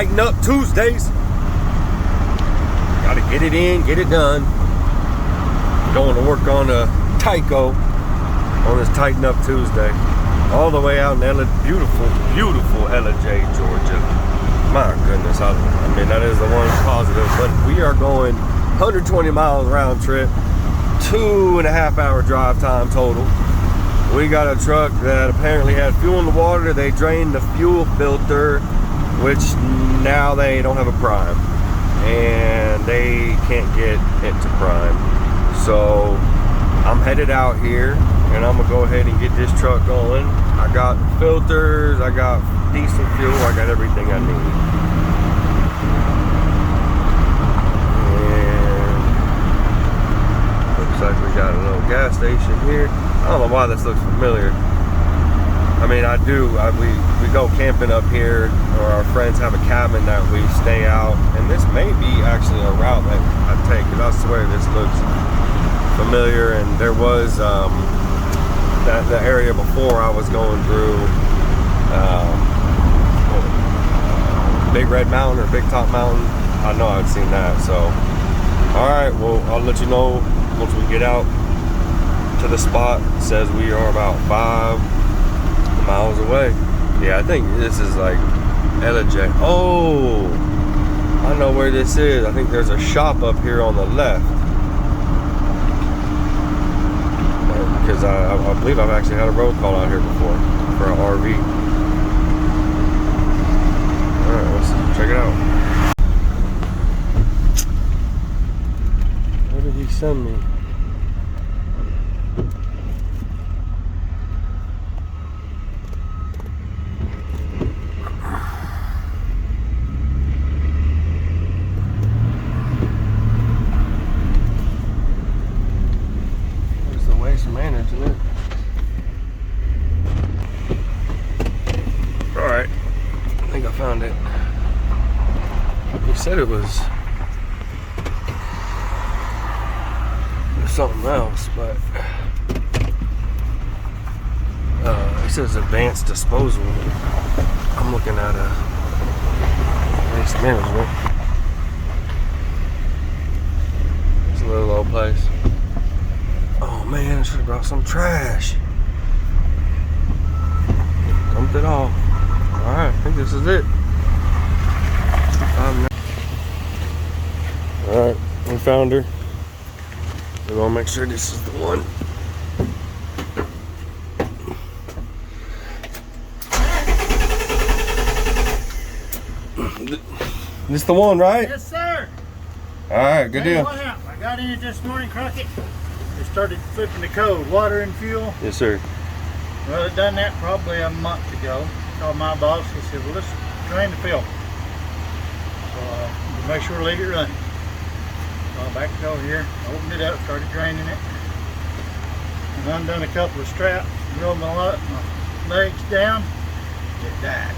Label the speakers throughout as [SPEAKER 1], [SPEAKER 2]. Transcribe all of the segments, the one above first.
[SPEAKER 1] Tighten Up Tuesdays. Gotta get it in, get it done. Going to work on a Tyco on this Tighten Up Tuesday. All the way out in beautiful, beautiful Ellijay, Georgia. My goodness, I mean, that is the one positive. But we are going 120 miles round trip, 2.5 hour drive time total. We got a truck that apparently had fuel in the water. They drained the fuel filter, which now they don't have a prime. And they can't get it to prime. So I'm headed out here and I'm gonna go ahead and get this truck going. I got filters, I got diesel fuel, I got everything I need. And looks like we got a little gas station here. I don't know why this looks familiar. I mean, we go camping up here, or our friends have a cabin that we stay out, and this may be actually a route that I take, because I swear this looks familiar. And there was the area before I was going through Big Red Mountain or Big Top Mountain. I know I've seen that. So alright, well, I'll let you know once we get out to the spot. It says we are about 5 miles away. Yeah, I think this is like Ellijay. Oh, I know where this is. I think there's a shop up here on the left. Because I believe I've actually had a road call out here before for an RV. Alright, let's check it out. Where did he send me? Management. Alright, I think I found it. He said it was something else, but it says advanced disposal. I'm looking at a waste management. It's a little old place. Oh man, I should have brought some trash. Dumped it all. Alright, I think this is it. Alright, we found her. We're gonna make sure this is the one. This the one, right?
[SPEAKER 2] Yes, sir.
[SPEAKER 1] Alright, good deal.
[SPEAKER 2] What happened? I got in it this morning, Crockett. It started flipping the code, water and fuel.
[SPEAKER 1] Yes, sir.
[SPEAKER 2] Well, it done that probably a month ago. Called my boss. He said, well, let's drain the fuel. So we'll make sure to leave it running. So I backed over here, opened it up, started draining it. And undone a couple of straps, drilled my legs down. It died.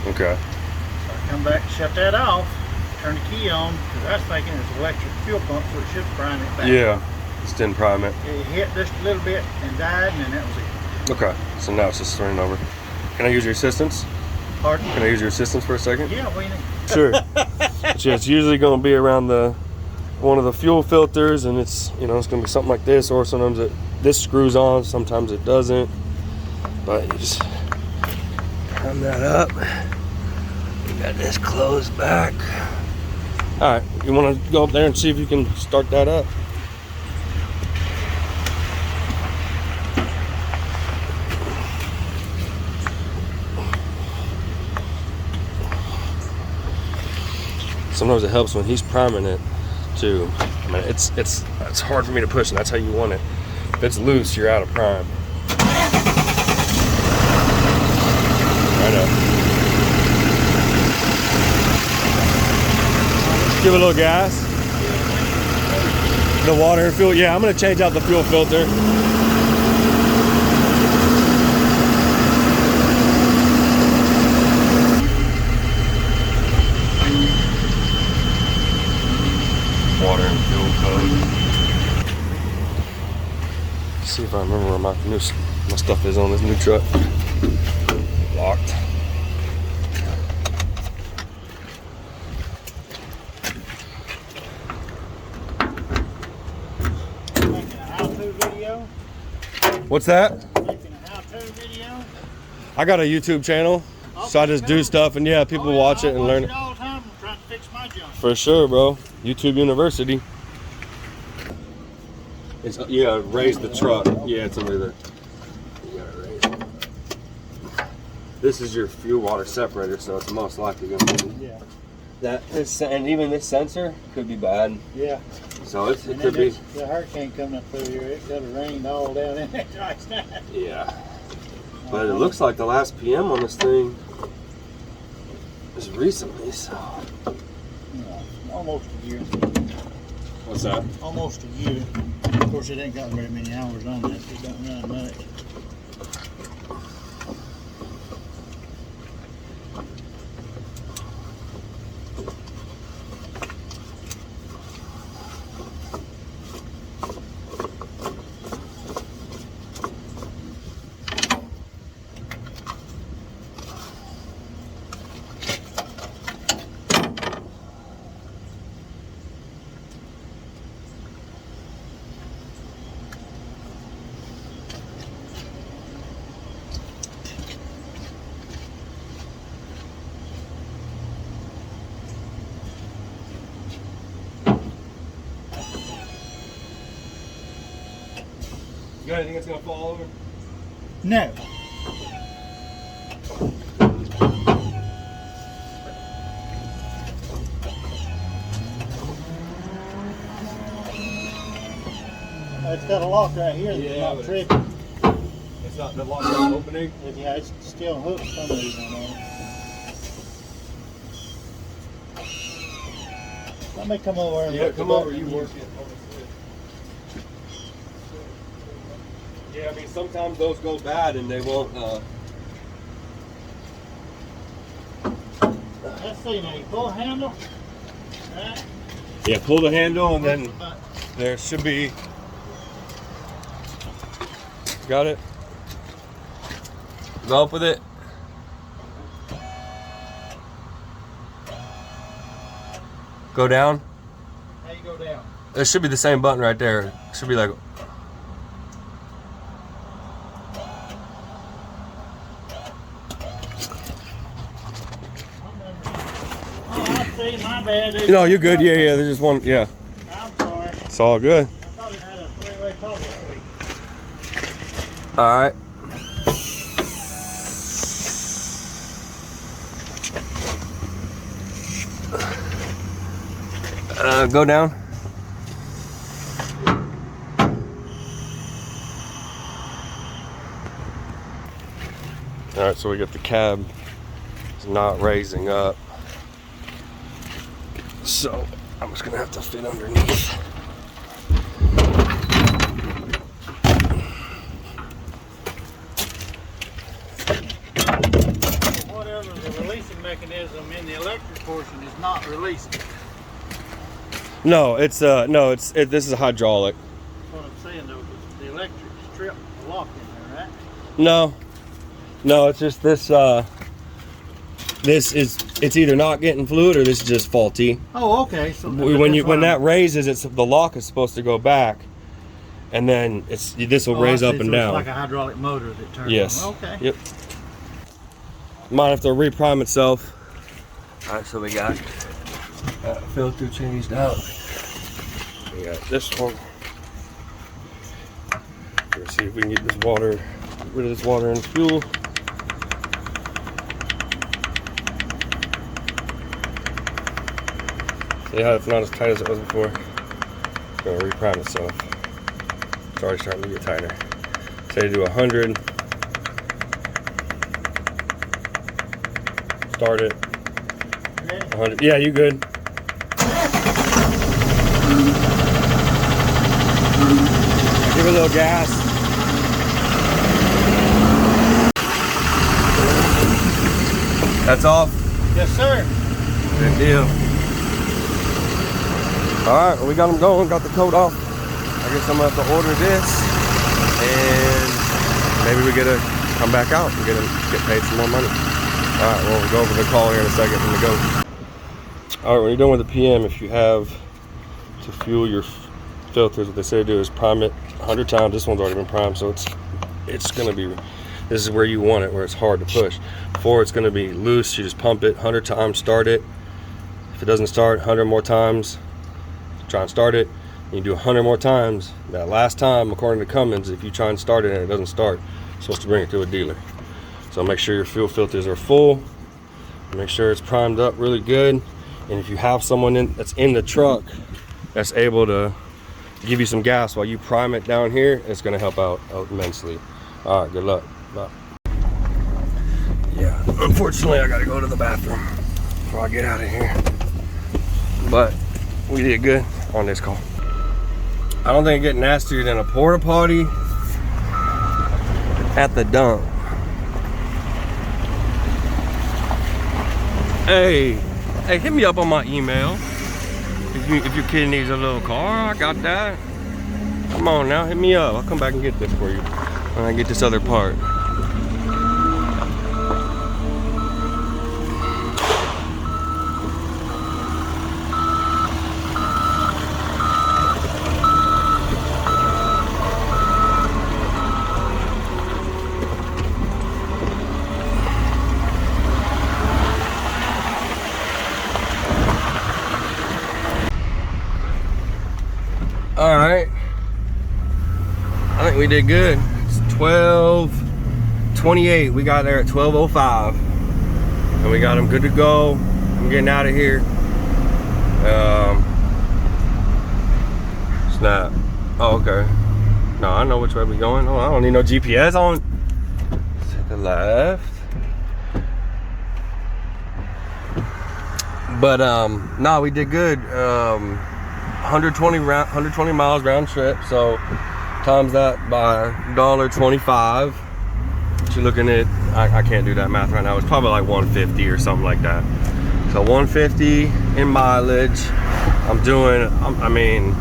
[SPEAKER 1] Okay.
[SPEAKER 2] So I come back and shut that off, turn the key on, because I was thinking it was an electric fuel pump, so it should prime it back.
[SPEAKER 1] Yeah. Just didn't prime it.
[SPEAKER 2] It hit just a little bit and died, and then that was it.
[SPEAKER 1] Okay, so now it's just turning over. Can I use your assistance?
[SPEAKER 2] Pardon?
[SPEAKER 1] Can I use your assistance for a second?
[SPEAKER 2] Yeah, we need.
[SPEAKER 1] Sure. Yeah, it's usually going to be around one of the fuel filters, and it's it's going to be something like this, or sometimes this screws on, sometimes it doesn't. But you just turn that up. We got this closed back. All right, you want to go up there and see if you can start that up? Sometimes it helps when he's priming it too. I mean, it's hard for me to push, and that's how you want it. If it's loose, you're out of prime. Right up. Give it a little gas. The water and fuel. Yeah, I'm gonna change out the fuel filter. Water and fuel code. See if I remember where my stuff is on this new truck. Locked. What's that?
[SPEAKER 2] Making a how-to video.
[SPEAKER 1] I got a YouTube channel, so I just do stuff, and yeah, people watch it and learn it.
[SPEAKER 2] All the time. I'm trying to fix my junk.
[SPEAKER 1] For sure, bro. YouTube University. It's, you gotta raise the truck. Yeah, it's over there. You gotta raise it. This is your fuel water separator, so it's most likely gonna be.
[SPEAKER 2] Yeah.
[SPEAKER 1] And even this sensor could be bad.
[SPEAKER 2] Yeah.
[SPEAKER 1] So it
[SPEAKER 2] And
[SPEAKER 1] could
[SPEAKER 2] then
[SPEAKER 1] be.
[SPEAKER 2] the hurricane coming up through here. It could have rained all down in there right now.
[SPEAKER 1] Yeah. But it looks like the last PM on this thing is recently, so.
[SPEAKER 2] Yeah, almost a year.
[SPEAKER 1] What's that?
[SPEAKER 2] Almost a year. Of course, it ain't got very many hours on that. It don't run much.
[SPEAKER 1] You got anything that's gonna fall over?
[SPEAKER 2] No. It's got a lock right here that's not tricky.
[SPEAKER 1] It's not the lock not opening.
[SPEAKER 2] Yeah, it's still hooked for some reason on it. Let me come over and
[SPEAKER 1] Yeah,
[SPEAKER 2] look
[SPEAKER 1] come
[SPEAKER 2] the
[SPEAKER 1] over.
[SPEAKER 2] button.
[SPEAKER 1] You work it. Yeah, I mean sometimes those go bad and they won't.
[SPEAKER 2] Let's see now. You pull the handle. Right.
[SPEAKER 1] Yeah, pull the handle and then there should be. Got it. Go up with it. Go down.
[SPEAKER 2] How you go down?
[SPEAKER 1] There should be the same button right there. It should be like.
[SPEAKER 2] Oh, I see. My bad.
[SPEAKER 1] No, you're good. Yeah, yeah. There's just one. Yeah,
[SPEAKER 2] I'm sorry.
[SPEAKER 1] it's all good.
[SPEAKER 2] I thought it had a three-way toggle switch.
[SPEAKER 1] All right. Go down. All right, so we got the cab. It's not raising up. So I'm just gonna have to fit underneath.
[SPEAKER 2] Whatever the releasing mechanism in the electric portion is not releasing.
[SPEAKER 1] No, it's this is a hydraulic.
[SPEAKER 2] That's what I'm saying though. The electric strip lock in there, right?
[SPEAKER 1] No, it's just this. It's either not getting fluid or this is just faulty.
[SPEAKER 2] Oh, okay. So
[SPEAKER 1] When that raises, the lock is supposed to go back, and then this will raise up and down.
[SPEAKER 2] It's like a hydraulic motor that turns.
[SPEAKER 1] Yes.
[SPEAKER 2] On. Okay.
[SPEAKER 1] Yep. Might have to reprime itself. All right, so we got filter changed out. We got this one. Let's see if we can get this water, rid of this water and fuel. See how it's not as tight as it was before? It's gonna reprime itself. It's already starting to get tighter. Say to do 100. Start it. 100. Yeah, you good. Give it a little gas. That's off.
[SPEAKER 2] Yes, sir.
[SPEAKER 1] Good deal. Alright, well, we got them going, got the coat off. I guess I'm gonna have to order this and maybe we get to come back out and get paid some more money. Alright, well, we'll go over the call here in a second from the go. Alright, when you're done with the PM, if you have to fuel your filters, what they say to do is prime it 100 times. This one's already been primed, so it's it's gonna be, this is where you want it, where it's hard to push. 4, it's gonna be loose. You just pump it 100 times, start it. If it doesn't start 100 more times, try and start it. You do 100 more times. That last time, according to Cummins, if you try and start it and it doesn't start, you're supposed to bring it to a dealer. So make sure your fuel filters are full. Make sure it's primed up really good. And if you have someone that's in the truck that's able to give you some gas while you prime it down here, it's gonna help out immensely. All right, good luck. Bye. Yeah, unfortunately I gotta go to the bathroom before I get out of here. But we did good on this call. I don't think it gets nastier than a porta potty at the dump. Hey, hit me up on my email. If your kid needs a little car, I got that. Come on now, hit me up. I'll come back and get this for you when I get this other part. All right, I think we did good. It's 12:28. We got there at 12:05, and we got them good to go. I'm getting out of here. Snap. Oh, okay. No, I know which way we're going. Oh, I don't need no GPS on. Take the left. But no, we did good. 120 miles round trip, so times that by $1.25. You're looking at, I can't do that math right now, it's probably like 150 or something like that. So 150 in mileage. I'm doing, I mean,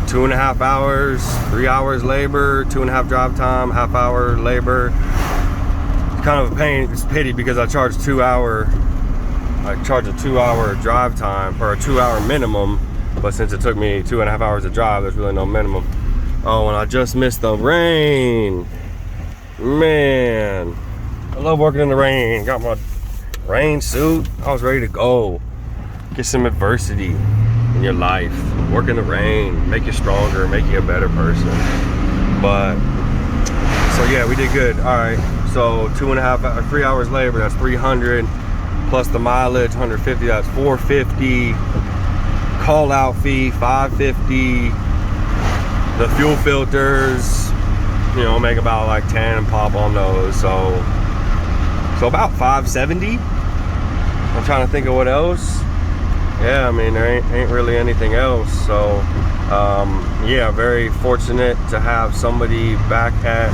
[SPEAKER 1] 2.5 hours, 3 hours labor, 2.5 drive time, half hour labor. It's kind of a pain, it's a pity because I charge a 2-hour drive time, or a 2-hour minimum. But since it took me 2.5 hours to drive, there's really no minimum. Oh, and I just missed the rain. Man, I love working in the rain. Got my rain suit. I was ready to go. Get some adversity in your life. Work in the rain, make you stronger, make you a better person. But, so yeah, we did good. All right, so 3 hours labor, that's 300. Plus the mileage, 150, that's 450. Call out fee, 550. The fuel filters, you know, make about like 10 and pop on those. So about 570. I'm trying to think of what else. Yeah, I mean, there ain't really anything else. So yeah, very fortunate to have somebody back at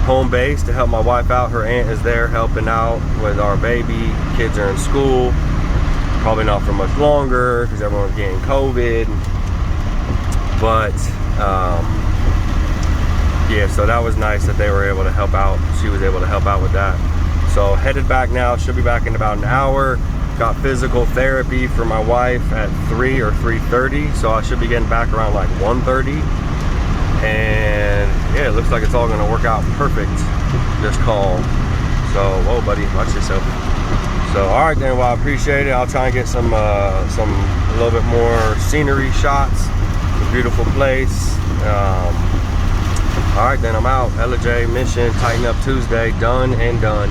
[SPEAKER 1] home base to help my wife out. Her aunt is there helping out with our baby. Kids are in school. Probably not for much longer because everyone's getting COVID. But yeah, so that was nice that they were able to help out. She was able to help out with that. So headed back now, should be back in about an hour. Got physical therapy for my wife at 3 or 3:30. So I should be getting back around like 1:30. And yeah, it looks like it's all gonna work out perfect, this call. So, whoa buddy, watch yourself. So, all right then, well, I appreciate it. I'll try and get some a little bit more scenery shots. It's a beautiful place. All right then, I'm out. Ella J mission, Tighten Up Tuesday, done and done.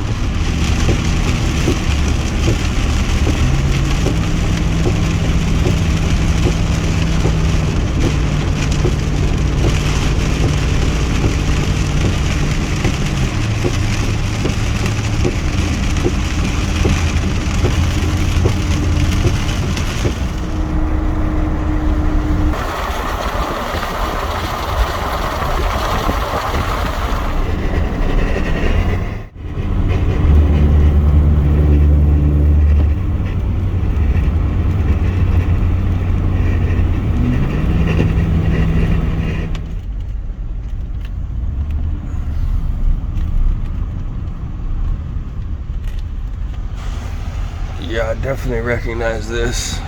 [SPEAKER 1] Yeah, I definitely recognize this.